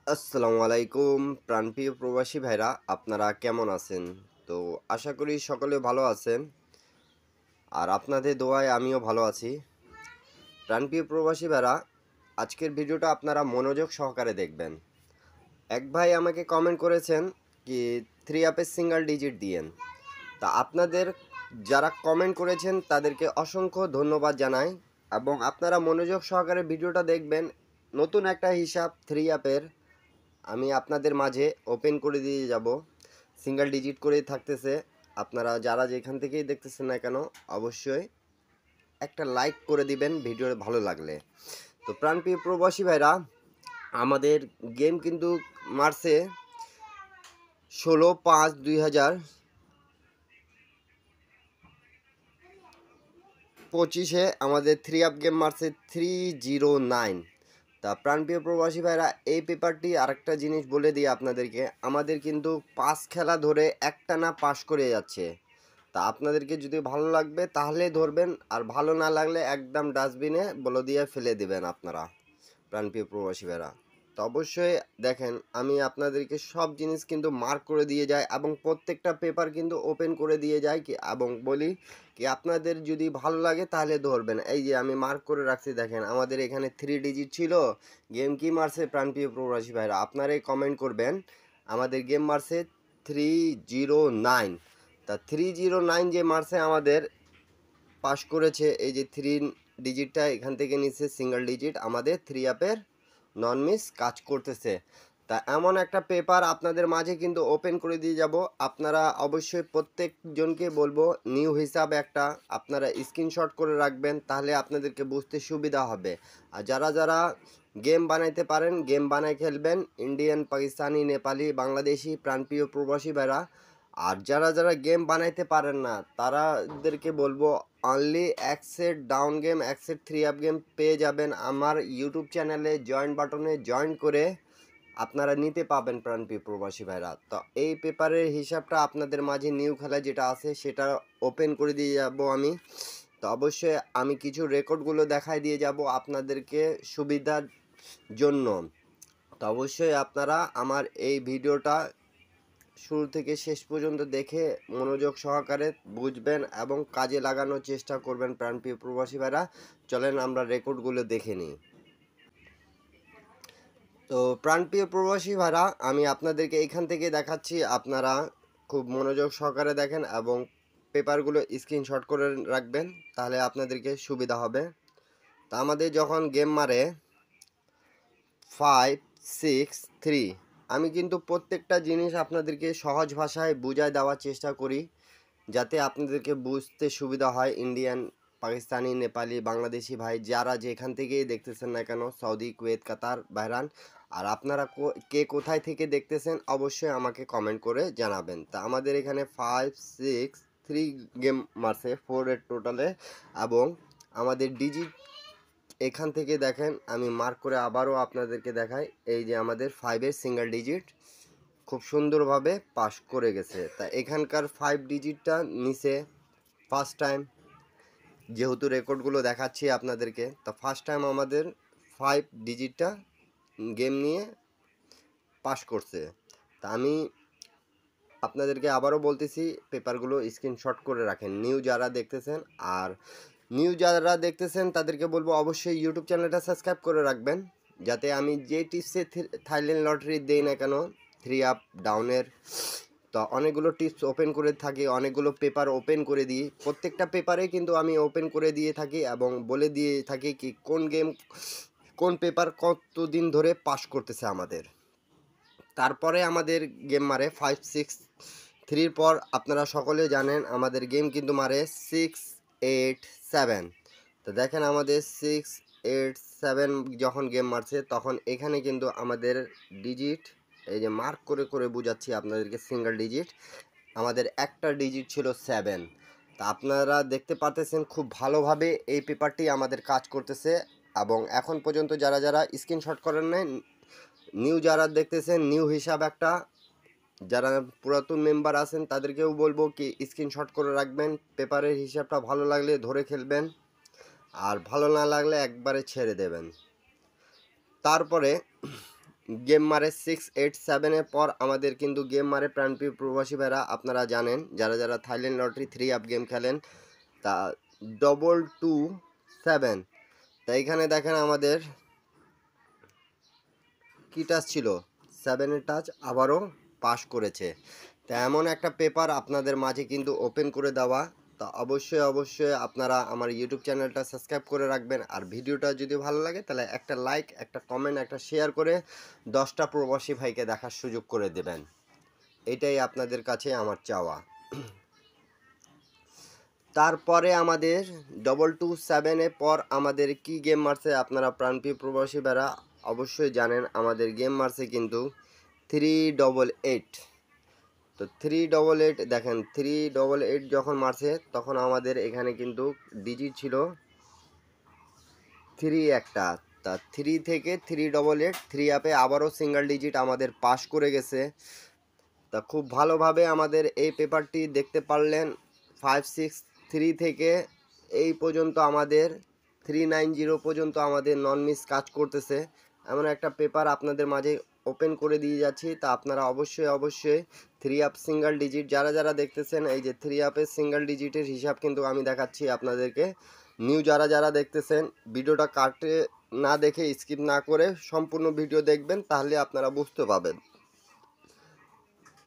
আসসালামু আলাইকুম প্রাণপ্রিয় প্রবাসী ভাইরা, আপনারা কেমন আছেন? তো আশা করি সকলে ভালো আছেন, আর আপনাদের দোয়ায় আমিও ভালো আছি। প্রাণপ্রিয় প্রবাসী ভাইরা, আজকের ভিডিওটা আপনারা মনোযোগ সহকারে দেখবেন। এক ভাই আমাকে কমেন্ট করেছেন কি থ্রি আপের সিঙ্গেল ডিজিট দিয়েন। তা আপনাদের যারা কমেন্ট করেছেন তাদেরকে অসংখ্য ধন্যবাদ জানাই, এবং আপনারা মনোযোগ সহকারে ভিডিওটা দেখবেন। নতুন একটা হিসাব থ্রি আপের আমি আপনাদের মাঝে ওপেন করে দিয়ে যাব। সিঙ্গেল ডিজিট করেই থাকতেছে। আপনারা যারা যেখান থেকেই দেখতেছেন না কেন, অবশ্যই একটা লাইক করে দিবেন ভিডিও ভালো লাগলে। তো প্রাণপ্রিয় প্রবাসী ভাইরা, আমাদের গেম কিন্তু মার্চে 16/5/2025 আমাদের থ্রি আপ গেম মার্চে 309। তা প্রাণপ্রিয় প্রবাসী ভাইরা, এই পেপারটি আরেকটা জিনিস বলে দিই আপনাদেরকে, আমাদের কিন্তু 5 খেলা ধরে একটানা পাস করে যাচ্ছে। তা আপনাদেরকে যদি ভালো লাগবে তাহলে ধরবেন, আর ভালো না লাগলে একদম ডাস্টবিনে বলে দিয়ে ফেলে দিবেন আপনারা, প্রাণপ্রিয় প্রবাসী ভাইরা। তো অবশ্যই দেখেন, আমি আপনাদেরকে সব জিনিস কিন্তু মার্ক করে দিয়ে যাই, এবং প্রত্যেকটা পেপার কিন্তু ওপেন করে দিয়ে যাই কি, এবং বলি কি আপনাদের যদি ভালো লাগে তাহলে ধরবেন। এই যে আমি মার্ক করে রাখছি, দেখেন আমাদের এখানে 3 ডিজিট ছিল। গেম কি মারছে প্রাণপ্রিয় প্রবাসী ভাইরা, আপনারাই কমেন্ট করবেন। আমাদের গেম মারছে 309। তা 309 যে মারছে আমাদের পাস করেছে। এই যে 3 ডিজিটটা এখান থেকে নিচ্ছে সিঙ্গেল ডিজিট, আমাদের থ্রি আপের নন মিস কাজ করতেছে। তা এমন একটা পেপার আপনাদের মাঝে কিন্তু ওপেন করে দিয়ে যাব। আপনারা অবশ্যই প্রত্যেকজনকে বলবো নিউ হিসাবে একটা আপনারা স্ক্রিনশট করে রাখবেন, তাহলে আপনাদেরকে বুঝতে সুবিধা হবে। আর যারা যারা গেম বানাইতে পারেন গেম বানায় খেলবেন, ইন্ডিয়ান, পাকিস্তানি, নেপালি, বাংলাদেশি প্রাণপ্রিয় প্রবাসী ভাইরা। আর যারা যারা গেম বানাইতে পারেন না তারাদেরকে বলবো অনলি এক সেট ডাউন গেম, এক সেট থ্রি আপ গেম পেয়ে যাবেন আমার ইউটিউব চ্যানেলে জয়েন বাটনে জয়েন করে আপনারা নিতে পাবেন প্রাণপ্রিয় প্রবাসী ভাইরা। তো এই পেপারের হিসাবটা আপনাদের মাঝে নিউ খেলা যেটা আছে সেটা ওপেন করে দিয়ে যাব আমি। তো অবশ্যই আমি কিছু রেকর্ডগুলো দেখাই দিয়ে যাব আপনাদেরকে সুবিধার জন্য। তো অবশ্যই আপনারা আমার এই ভিডিওটা শুরু থেকে শেষ পর্যন্ত দেখে মনোযোগ সহকারে বুঝবেন এবং কাজে লাগানোর চেষ্টা করবেন প্রাণপ্রিয় প্রবাসী ভাইরা। চলেন আমরা রেকর্ডগুলো দেখে নিই। তো প্রাণপ্রিয় প্রবাসী ভাইরা, আমি আপনাদেরকে এখান থেকে দেখাচ্ছি, আপনারা খুব মনোযোগ সহকারে দেখেন এবং পেপারগুলো স্ক্রিনশট করে রাখবেন, তাহলে আপনাদেরকে সুবিধা হবে। তা আমাদের যখন গেম মারে 5 6 3, আমি কিন্তু প্রত্যেকটা জিনিস আপনাদেরকে সহজ ভাষায় বুঝায় দেওয়ার চেষ্টা করি, যাতে আপনাদেরকে বুঝতে সুবিধা হয়। ইন্ডিয়ান, পাকিস্তানি, নেপালি, বাংলাদেশি ভাই যারা যেখান থেকেই দেখতেছেন না কেন, সৌদি, কুয়েত, কাতার, বাহরান, আর আপনারা কে কোথায় থেকে দেখতেছেন অবশ্যই আমাকে কমেন্ট করে জানাবেন। তা আমাদের এখানে 5 6 3 গেম মারছে 4 এর টোটালে, এবং আমাদের ডিজিট এখান থেকে দেখেন আমি মার্ক করে আবারও আপনাদেরকে দেখাই। এই যে আমাদের 5-এর সিঙ্গেল ডিজিট খুব সুন্দরভাবে পাস করে গেছে। তা এখানকার 5 ডিজিটটা নিচে ফার্স্ট টাইম, যেহেতু রেকর্ডগুলো দেখাচ্ছি আপনাদেরকে, তা ফার্স্ট টাইম আমাদের 5 ডিজিটটা গেম নিয়ে পাস করছে। তা আমি আপনাদেরকে আবারও বলতেছি, পেপারগুলো স্ক্রিনশট করে রাখেন নিউ যারা দেখতেছেন। আর নিউ যারা দেখতেছেন তাদেরকে বলবো অবশ্যই ইউটিউব চ্যানেলটা সাবস্ক্রাইব করে রাখবেন, যাতে আমি যে টিপসে থাইল্যান্ড লটারি দেই না কেন থ্রি আপ ডাউনের, তো অনেকগুলো টিপস ওপেন করে থাকি, অনেকগুলো পেপার ওপেন করে দিই। প্রত্যেকটা পেপারে কিন্তু আমি ওপেন করে দিয়ে থাকি এবং বলে দিয়ে থাকি কি কোন গেম কোন পেপার কতদিন ধরে পাস করতেছে আমাদের। তারপরে আমাদের গেম মারে 5 6 3 পর আপনারা সকলে জানেন আমাদের গেম কিন্তু মারে 6 8 7। তো দেখেন আমাদের 6 8 7 যখন গেম মারছে তখন এখানে কিন্তু আমাদের ডিজিট, এই যে মার্ক করে করে বুঝাচ্ছি আপনাদেরকে, সিঙ্গেল ডিজিট আমাদের একটা ডিজিট ছিল 7। তা আপনারা দেখতে পারতেছেন খুব ভালোভাবে এই পেপারটি আমাদের কাজ করতেছে। এবং এখন পর্যন্ত যারা যারা স্ক্রিনশট করেন নাই, নিউ যারা দেখতেছেন নিউ হিসাব একটা, যারা পুরাতন মেম্বার আছেন তাদেরকেও বলবো কি স্ক্রিনশট করে রাখবেন, পেপারের হিসাবটা ভালো লাগলে ধরে খেলবেন, আর ভালো না লাগলে একবারে ছেড়ে দেবেন। তারপরে গেম মারে 687-এর পর আমাদের কিন্তু গেম মারে প্রাণপ্রিয় প্রবাসী ভাইরা, আপনারা জানেন যারা যারা থাইল্যান্ড লটারি 3 আপ গেম খেলেন, তা 227। তা এখানে দেখেন আমাদের কি টাচ ছিল, 7-এর টাচ আবারও পাস করেছে। তা এমন একটা পেপার আপনাদের মাঝে কিন্তু ওপেন করে দেওয়া। তা অবশ্যই অবশ্যই আপনারা আমার ইউটিউব চ্যানেলটা সাবস্ক্রাইব করে রাখবেন। আর ভিডিওটা যদি ভালো লাগে তাহলে একটা লাইক, একটা কমেন্ট, একটা শেয়ার করে 10টা প্রবাসী ভাইকে দেখার সুযোগ করে দেবেন। এটাই আপনাদের কাছে আমার চাওয়া। তারপরে আমাদের 227-এর পর আমাদের কি গেম মারছে আপনারা প্রাণপ্রিয় প্রবাসী ভাইরা অবশ্যই জানেন। আমাদের গেম মারছে কিন্তু 388। তো 388 দেখেন, 388 যখন মারছে তখন আমাদের এখানে কিন্তু ডিজিট ছিল 3 একটা। তা 3 থেকে 388, 3 আপে আবারও সিঙ্গেল ডিজিট আমাদের পাস করে গেছে। তা খুব ভালোভাবে আমাদের এই পেপারটি দেখতে পারলেন। 563 থেকে এই পর্যন্ত আমাদের 390 পর্যন্ত আমাদের নন মিস কাজ করতেছে। এমন একটা পেপার আপনাদের মাঝে ওপেন করে দিয়ে যাচ্ছি। তা আপনারা অবশ্যই অবশ্যই 3 আপ সিঙ্গেল ডিজিট যারা যারা দেখতেছেন, এই যে 3 আপের সিঙ্গেল ডিজিটের হিসাব কিন্তু আমি দেখাচ্ছি আপনাদেরকে। নিউ যারা যারা দেখতেছেন ভিডিওটা কাটে না দেখে স্কিপ না করে সম্পূর্ণ ভিডিও দেখবেন, তাহলে আপনারা বুঝতে পারবেন।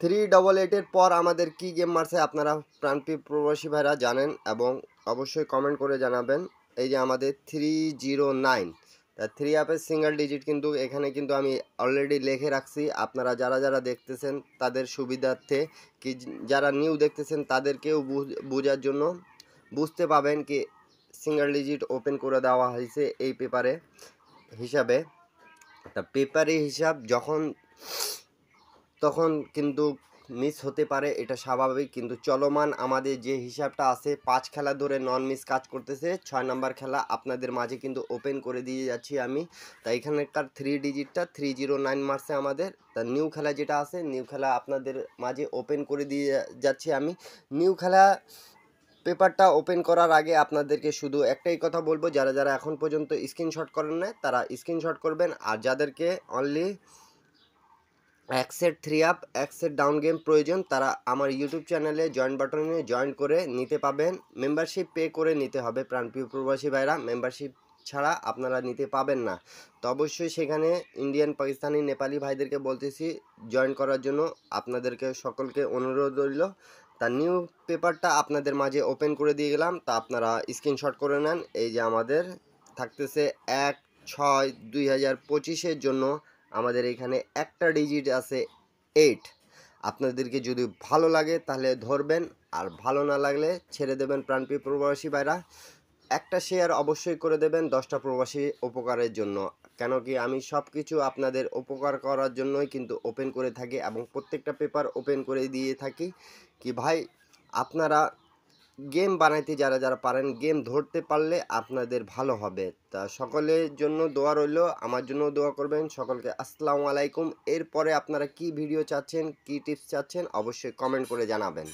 388-এর পর আমাদের কি গেম মারছে আপনারা প্রাণপ্রিয় প্রবাসী ভাইরা জানেন এবং অবশ্যই কমেন্ট করে জানাবেন। এই যে আমাদের 309, তা 3 আপের সিঙ্গেল ডিজিট কিন্তু এখানে কিন্তু আমি অলরেডি লিখে রাখছি। আপনারা যারা যারা দেখতেছেন তাদের সুবিধার্থে, কি যারা নিউ দেখতেছেন তাদেরকেও বোঝার জন্য বুঝতে পাবেন কি সিঙ্গেল ডিজিট ওপেন করে দেওয়া হয়েছে এই পেপারে হিসাবে। তা পেপারে হিসাব যখন তখন কিন্তু মিস হতে পারে, এটা স্বাভাবিক। কিন্তু চলমান আমাদের যে হিসাবটা আছে 5 খেলা ধরে নন মিস কাজ করতেছে। 6 নাম্বার খেলা আপনাদের মাঝে কিন্তু ওপেন করে দিয়ে যাচ্ছি আমি। তাই এখানকার 3 ডিজিটটা 309 মারছে আমাদের। তা নিউ খেলা যেটা আছে, নিউ খেলা আপনাদের মাঝে ওপেন করে দিয়ে যাচ্ছি আমি। নিউ খেলা পেপারটা ওপেন করার আগে আপনাদেরকে শুধু একটাই কথা বলবো, যারা যারা এখন পর্যন্ত স্ক্রিনশট করেন না তারা স্ক্রিনশট করবেন। আর যাদেরকে অনলি এক সেট 3 আপ, এক সেট ডাউন গেম প্রয়োজন, তারা আমার ইউটিউব চ্যানেলে জয়েন বাটনে জয়েন করে নিতে পাবেন। মেম্বারশিপ পে করে নিতে হবে প্রাণপ্রিয় প্রবাসী ভাইরা, মেম্বারশিপ ছাড়া আপনারা নিতে পাবেন না। তো অবশ্যই সেখানে ইন্ডিয়ান, পাকিস্তানি, নেপালি ভাইদেরকে বলতেছি জয়েন করার জন্য। আপনাদেরকে সকলকে অনুরোধ রইল। তা নিউ পেপারটা আপনাদের মাঝে ওপেন করে দিয়ে গেলাম, তা আপনারা স্ক্রিনশট করে নেন। এই যে আমাদের থাকতেছে 1/6/2025-এর জন্য আমাদের এখানে একটা ডিজিট আছে 8। আপনাদেরকে যদি ভালো লাগে তাহলে ধরবেন, আর ভালো না লাগলে ছেড়ে দেবেন প্রাণপ্রিয় প্রবাসী ভাইরা। একটা শেয়ার অবশ্যই করে দেবেন 10টা প্রবাসী উপকারের জন্য। কেন কি আমি সব কিছু আপনাদের উপকার করার জন্যই কিন্তু ওপেন করে থাকি এবং প্রত্যেকটা পেপার ওপেন করে দিয়ে থাকি। কি ভাই, আপনারা গেম বানাইতে যারা যারা পারেন, গেম ধরতে পারলে আপনাদের ভালো হবে। তা সকলের জন্য দোয়া রইল, আমার জন্য দোয়া করবেন। সকলকে আসসালামু আলাইকুম। এরপরে আপনারা কি ভিডিও চাচ্ছেন, কি টিপস চাচ্ছেন অবশ্যই কমেন্ট করে জানাবেন।